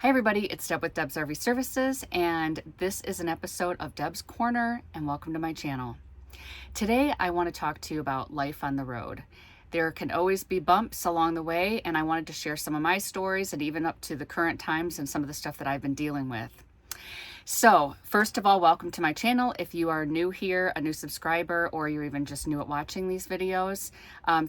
Hi everybody, it's Deb with Deb's RV Services, and this is an episode of Deb's Corner, and welcome to my channel. Today I want to talk to you about life on the road. There can always be bumps along the way, and I wanted to share some of my stories and even up to the current times and some of the stuff that I've been dealing with. So, first of all, welcome to my channel. If you are new here, a new subscriber, or you're even just new at watching these videos,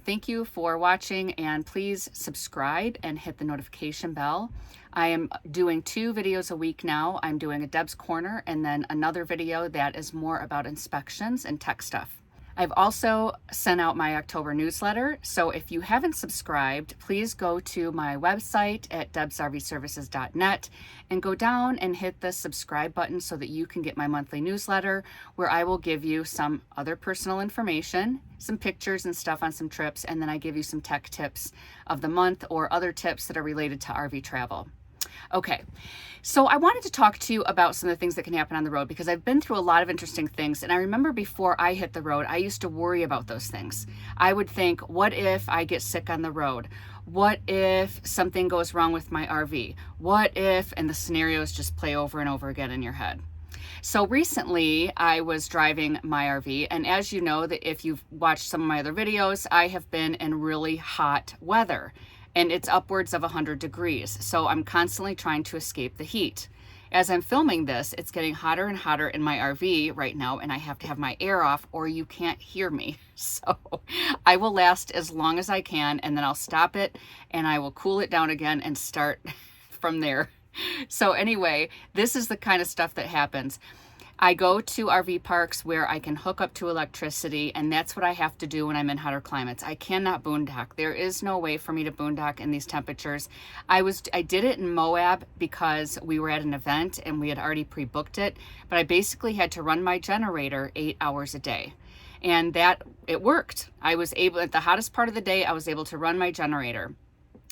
thank you for watching, and please subscribe and hit the notification bell. I am doing 2 videos a week now. I'm doing a Deb's Corner and then another video that is more about inspections and tech stuff. I've also sent out my October newsletter, so if you haven't subscribed, please go to my website at debsrvservices.net and go down and hit the subscribe button so that you can get my monthly newsletter, where I will give you some other personal information, some pictures and stuff on some trips, and then I give you some tech tips of the month or other tips that are related to RV travel. Okay, so I wanted to talk to you about some of the things that can happen on the road, because I've been through a lot of interesting things, and I remember before I hit the road, I used to worry about those things. I would think, what if I get sick on the road? What if something goes wrong with my RV? What if, and the scenarios just play over and over again in your head. So recently I was driving my RV, and as you know, that if you've watched some of my other videos, I have been in really hot weather. And it's upwards of 100 degrees. So I'm constantly trying to escape the heat. As I'm filming this, it's getting hotter and hotter in my RV right now, and I have to have my air off or you can't hear me. So I will last as long as I can, and then I'll stop it and I will cool it down again and start from there. So anyway, this is the kind of stuff that happens. I go to RV parks where I can hook up to electricity, and that's what I have to do when I'm in hotter climates. I cannot boondock. There is no way for me to boondock in these temperatures. I did it in Moab because we were at an event and we had already pre-booked it, but I basically had to run my generator 8 hours a day. And it worked. I was able, at the hottest part of the day, I was able to run my generator.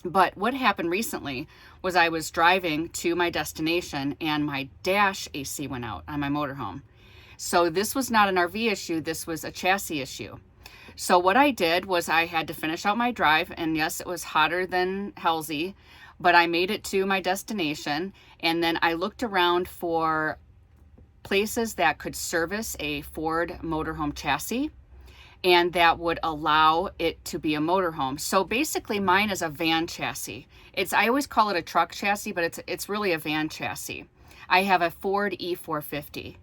But what happened recently was I was driving to my destination and my dash AC went out on my motorhome. So this was not an RV issue, this was a chassis issue. So what I did was I had to finish out my drive, and yes, it was hotter than hellsy, but I made it to my destination, and then I looked around for places that could service a Ford motorhome chassis and that would allow it to be a motorhome. So basically mine is a van chassis. I always call it a truck chassis, but it's really a van chassis. I have a Ford E450.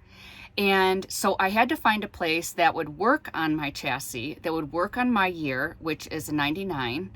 And so I had to find a place that would work on my chassis, that would work on my year, which is a 99,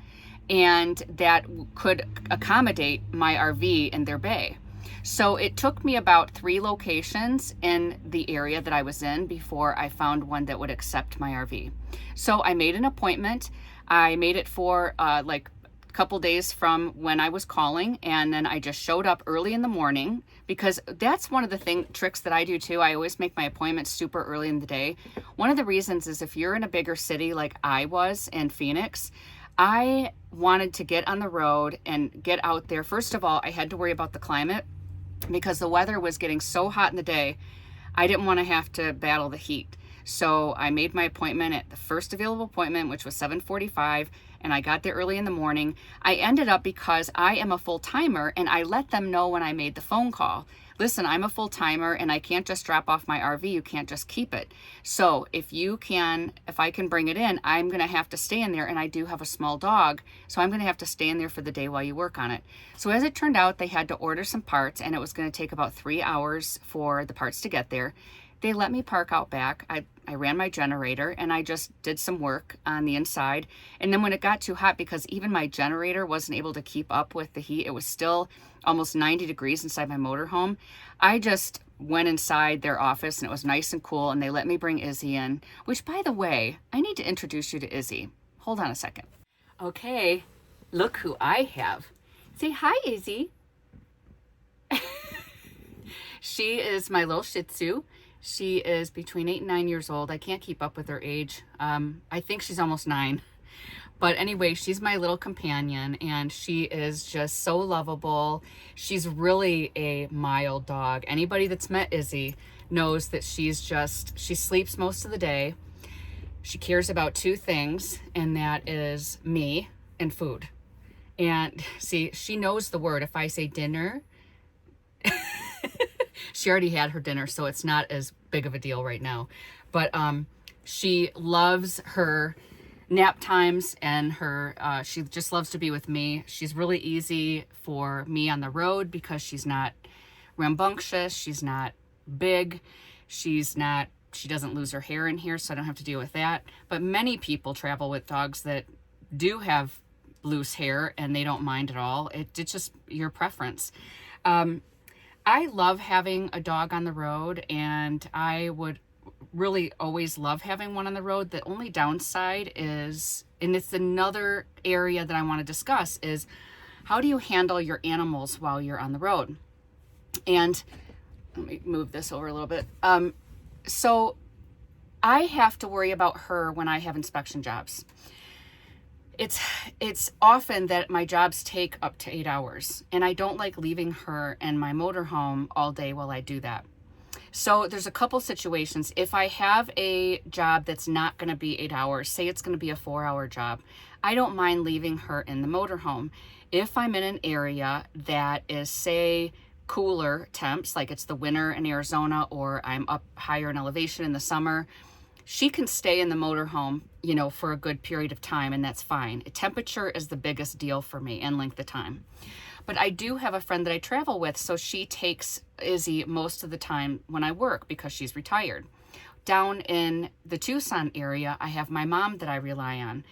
and that could accommodate my RV in their bay. So it took me about 3 locations in the area that I was in before I found one that would accept my RV. So I made an appointment. I made it for like a couple days from when I was calling, and then I just showed up early in the morning, because that's one of the tricks that I do too. I always make my appointments super early in the day. One of the reasons is if you're in a bigger city like I was in Phoenix, I wanted to get on the road and get out there. First of all, I had to worry about the climate, because the weather was getting so hot in the day. I didn't want to have to battle the heat. So I made my appointment at the first available appointment, which was 7:45, and I got there early in the morning. I ended up, because I am a full-timer, and I let them know when I made the phone call, listen, I'm a full-timer and I can't just drop off my RV. You can't just keep it. So if I can bring it in, I'm going to have to stay in there, and I do have a small dog, so I'm going to have to stay in there for the day while you work on it. So as it turned out, they had to order some parts, and it was going to take about 3 hours for the parts to get there. They let me park out back. I ran my generator, and I just did some work on the inside. And then when it got too hot, because even my generator wasn't able to keep up with the heat, it was still almost 90 degrees inside my motorhome, I just went inside their office, and it was nice and cool, and they let me bring Izzy in, which, by the way, I need to introduce you to Izzy. Hold on a second. Okay, look who I have. Say hi, Izzy. She is my little Shih Tzu. She is between 8 and 9 years old. I can't keep up with her age. I think she's almost 9. But anyway, she's my little companion, and she is just so lovable. She's really a mild dog. Anybody that's met Izzy knows that she sleeps most of the day. She cares about 2 things, and that is me and food. And see, she knows the word. If I say dinner, She already had her dinner, so it's not as big of a deal right now. But she loves her nap times, and she just loves to be with me. She's really easy for me on the road because she's not rambunctious, she's not big, she doesn't lose her hair in here, so I don't have to deal with that. But many people travel with dogs that do have loose hair and they don't mind at all. It's just your preference. I love having a dog on the road, and I would really always love having one on the road. The only downside is, and it's another area that I want to discuss, is how do you handle your animals while you're on the road? And let me move this over a little bit. So I have to worry about her when I have inspection jobs. It's often that my jobs take up to 8 hours, and I don't like leaving her in my motorhome all day while I do that. So there's a couple situations. If I have a job that's not going to be 8 hours, say it's going to be a 4-hour job, I don't mind leaving her in the motorhome. If I'm in an area that is, say, cooler temps, like it's the winter in Arizona, or I'm up higher in elevation in the summer, she can stay in the motorhome, for a good period of time, and that's fine. Temperature is the biggest deal for me, and length of time. But I do have a friend that I travel with, so she takes Izzy most of the time when I work because she's retired. Down in the Tucson area, I have my mom that I rely on.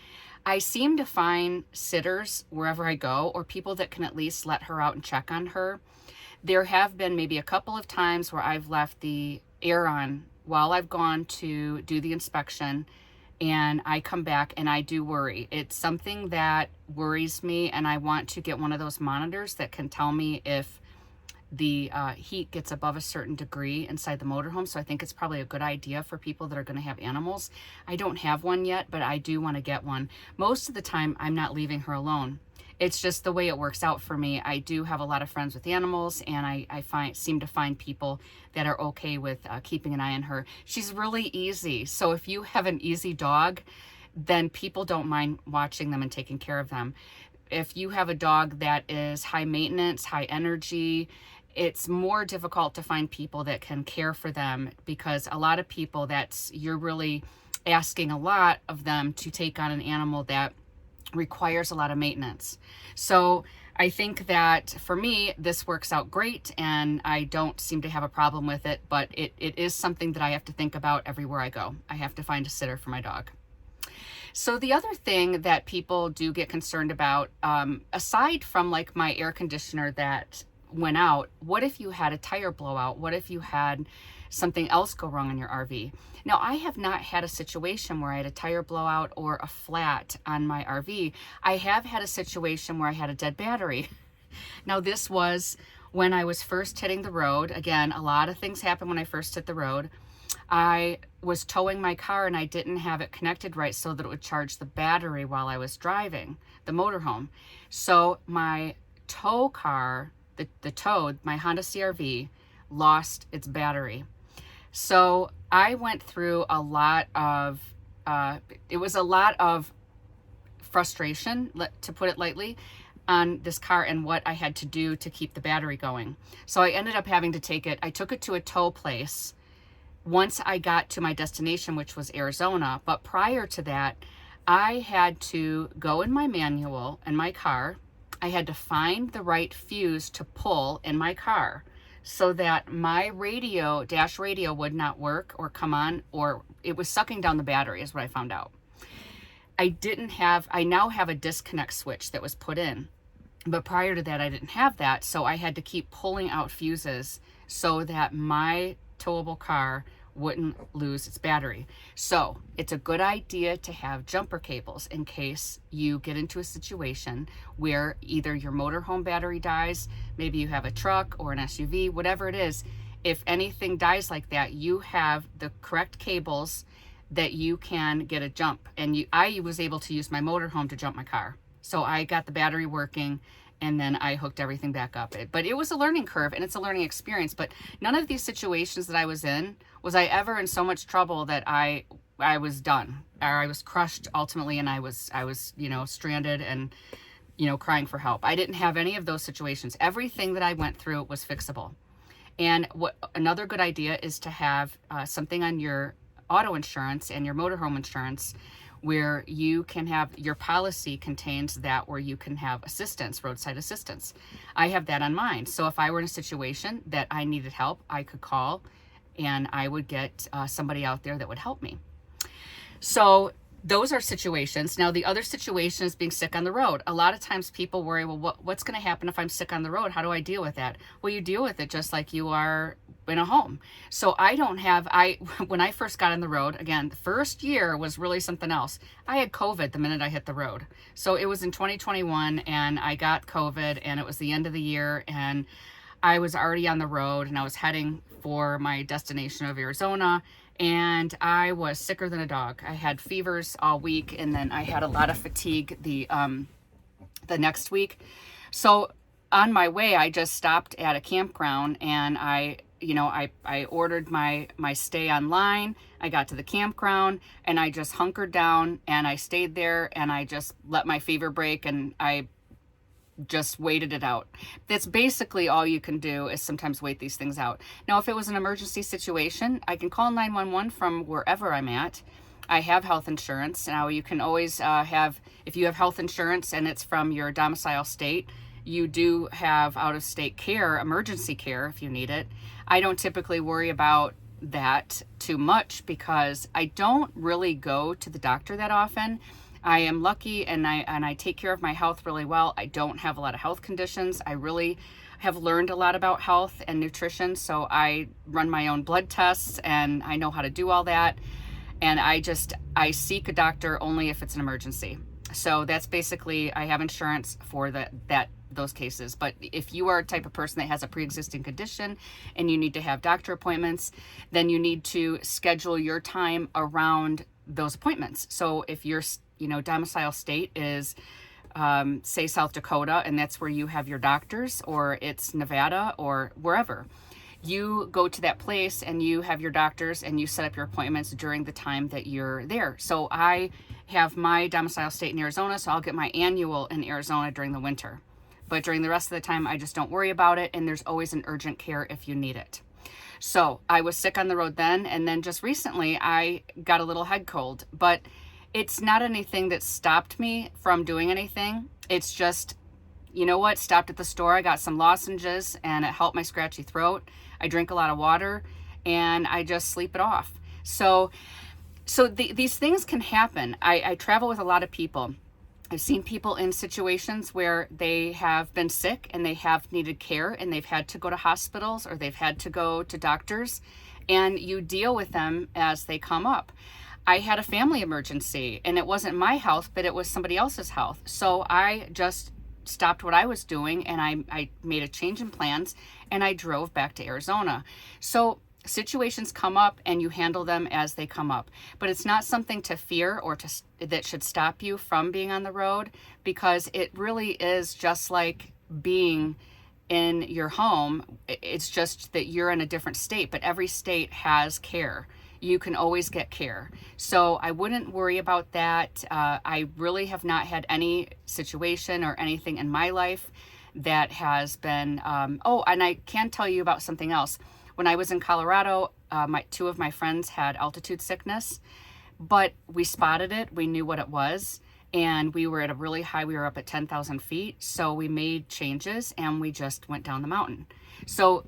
I seem to find sitters wherever I go, or people that can at least let her out and check on her. There have been maybe a couple of times where I've left the air on while I've gone to do the inspection, and I come back and I do worry. It's something that worries me, and I want to get one of those monitors that can tell me if the heat gets above a certain degree inside the motorhome. So I think it's probably a good idea for people that are going to have animals. I don't have one yet, but I do want to get one. Most of the time, I'm not leaving her alone. It's just the way it works out for me. I do have a lot of friends with animals, and I seem to find people that are okay with keeping an eye on her. She's really easy. So if you have an easy dog, then people don't mind watching them and taking care of them. If you have a dog that is high maintenance, high energy, it's more difficult to find people that can care for them, because a lot of people, you're really asking a lot of them to take on an animal that requires a lot of maintenance. So I think that for me, this works out great, and I don't seem to have a problem with it, but it is something that I have to think about everywhere I go. I have to find a sitter for my dog. So the other thing that people do get concerned about, aside from like my air conditioner that went out, what if you had a tire blowout? What if you had something else go wrong in your RV? Now, I have not had a situation where I had a tire blowout or a flat on my RV. I have had a situation where I had a dead battery. Now, this was when I was first hitting the road. Again, a lot of things happen when I first hit the road. I was towing my car, and I didn't have it connected right so that it would charge the battery while I was driving the motorhome. So my tow car, the tow, my Honda CRV, lost its battery. So I went through a lot of, it was a lot of frustration, to put it lightly, on this car and what I had to do to keep the battery going. So I ended up having to I took it to a tow place once I got to my destination, which was Arizona. But prior to that, I had to go in my manual in my car. I had to find the right fuse to pull in my car so that my dash radio would not work or come on, or it was sucking down the battery, is what I found out. I now have a disconnect switch that was put in, but prior to that, I didn't have that. So I had to keep pulling out fuses so that my towable car wouldn't lose its battery. So it's a good idea to have jumper cables in case you get into a situation where either your motorhome battery dies, maybe you have a truck or an SUV, whatever it is. If anything dies like that, you have the correct cables that you can get a jump. And I was able to use my motorhome to jump my car. So I got the battery working, and then I hooked everything back up. But it was a learning curve, and it's a learning experience. But none of these situations that I was in, was I ever in so much trouble that I was done, or I was crushed ultimately, and I was stranded and crying for help. I didn't have any of those situations. Everything that I went through was fixable. And what another good idea is to have something on your auto insurance and your motorhome insurance where you can have your policy contains that where you can have assistance, roadside assistance. I have that on mine. So if I were in a situation that I needed help, I could call and I would get somebody out there that would help me. So those are situations. Now, the other situation is being sick on the road. A lot of times people worry, well, what's going to happen if I'm sick on the road? How do I deal with that? Well, you deal with it just like you are in a home. So when I first got on the road, again, the first year was really something else. I had COVID the minute I hit the road. So it was in 2021 and I got COVID and it was the end of the year and I was already on the road and I was heading for my destination of Arizona. And I was sicker than a dog. I had fevers all week, and then I had a lot of fatigue the next week. So on my way, I just stopped at a campground, and I ordered my stay online. I got to the campground, and I just hunkered down, and I stayed there, and I just let my fever break, and I just waited it out. That's basically all you can do is sometimes wait these things out. Now, if it was an emergency situation, I can call 911 from wherever I'm at. I have health insurance. Now, you can always if you have health insurance and it's from your domicile state, you do have out-of-state care, emergency care if you need it. I don't typically worry about that too much because I don't really go to the doctor that often. I am lucky and I take care of my health really well. I don't have a lot of health conditions. I really have learned a lot about health and nutrition. So I run my own blood tests and I know how to do all that. And I seek a doctor only if it's an emergency. So that's basically, I have insurance for those cases. But if you are a type of person that has a pre-existing condition and you need to have doctor appointments, then you need to schedule your time around those appointments. So if your domicile state is say South Dakota and that's where you have your doctors, or it's Nevada or wherever, you go to that place and you have your doctors and you set up your appointments during the time that you're there. So I have my domicile state in Arizona, so I'll get my annual in Arizona during the winter. But during the rest of the time, I just don't worry about it, and there's always an urgent care if you need it. So I was sick on the road then, and then just recently I got a little head cold, but it's not anything that stopped me from doing anything. It's just, stopped at the store. I got some lozenges and it helped my scratchy throat. I drink a lot of water and I just sleep it off. So these things can happen. I travel with a lot of people. I've seen people in situations where they have been sick and they have needed care and they've had to go to hospitals or they've had to go to doctors, and you deal with them as they come up. I had a family emergency and it wasn't my health, but it was somebody else's health. So I just stopped what I was doing and I made a change in plans and I drove back to Arizona. So situations come up and you handle them as they come up, but it's not something to fear or that should stop you from being on the road, because it really is just like being in your home. It's just that you're in a different state, but every state has care. You can always get care. So I wouldn't worry about that. I really have not had any situation or anything in my life that has been, and I can tell you about something else. When I was in Colorado, two of my friends had altitude sickness, but we spotted it. We knew what it was. And we were at a really high, we were up at 10,000 feet. So we made changes and we just went down the mountain. So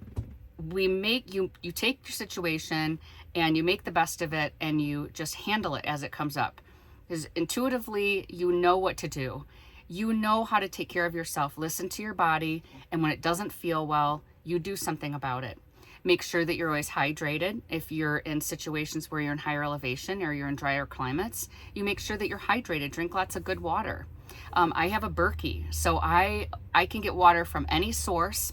you take your situation and you make the best of it and you just handle it as it comes up. Because intuitively, you know what to do. You know how to take care of yourself. Listen to your body. And when it doesn't feel well, you do something about it. Make sure that you're always hydrated. If you're in situations where you're in higher elevation or you're in drier climates, you make sure that you're hydrated. Drink lots of good water. I have a Berkey, so I can get water from any source,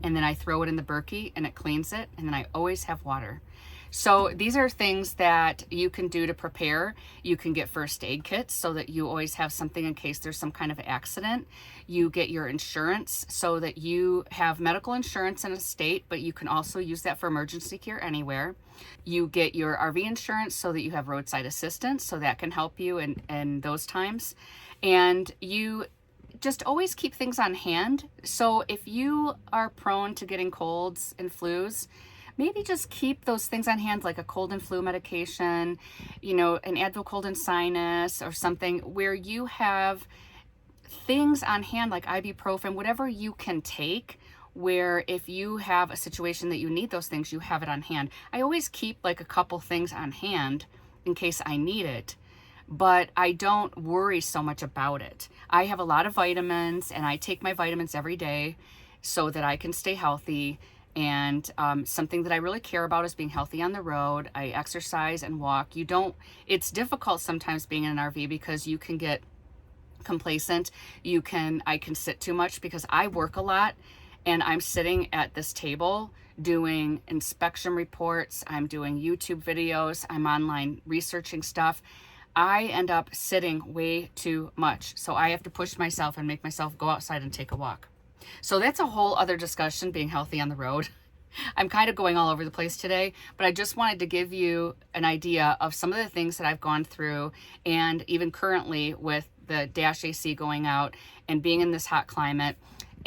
and then I throw it in the Berkey and it cleans it, and then I always have water. So these are things that you can do to prepare. You can get first aid kits so that you always have something in case there's some kind of accident. You get your insurance so that you have medical insurance in a state, but you can also use that for emergency care anywhere. You get your RV insurance so that you have roadside assistance, so that can help you in those times. And you just always keep things on hand. So if you are prone to getting colds and flus, maybe just keep those things on hand, like a cold and flu medication, you know, an Advil cold and sinus or something, where you have things on hand like ibuprofen, whatever you can take, where if you have a situation that you need those things, you have it on hand. I always keep like a couple things on hand in case I need it, but I don't worry so much about it. I have a lot of vitamins and I take my vitamins every day so that I can stay healthy. And something that I really care about is being healthy on the road. I exercise and walk. It's difficult sometimes being in an RV because you can get complacent. I can sit too much because I work a lot and I'm sitting at this table doing inspection reports. I'm doing YouTube videos. I'm online researching stuff. I end up sitting way too much. So I have to push myself and make myself go outside and take a walk. So that's a whole other discussion, being healthy on the road. I'm kind of going all over the place today, but I just wanted to give you an idea of some of the things that I've gone through, and even currently with the dash AC going out and being in this hot climate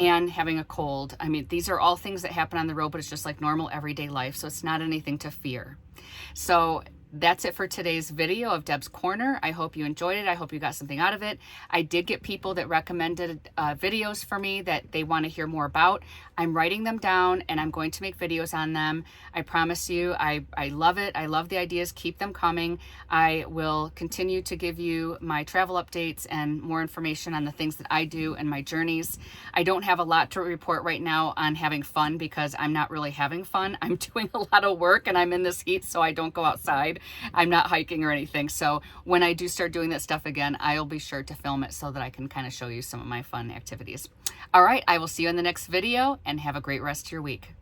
and having a cold. I mean, these are all things that happen on the road, but it's just like normal everyday life. So it's not anything to fear. So that's it for today's video of Deb's Corner. I hope you enjoyed it. I hope you got something out of it. I did get people that recommended videos for me that they want to hear more about. I'm writing them down and I'm going to make videos on them. I promise you, I love it. I love the ideas. Keep them coming. I will continue to give you my travel updates and more information on the things that I do and my journeys. I don't have a lot to report right now on having fun because I'm not really having fun. I'm doing a lot of work and I'm in this heat, so I don't go outside. I'm not hiking or anything. So when I do start doing that stuff again, I'll be sure to film it so that I can kind of show you some of my fun activities. All right, I will see you in the next video and have a great rest of your week.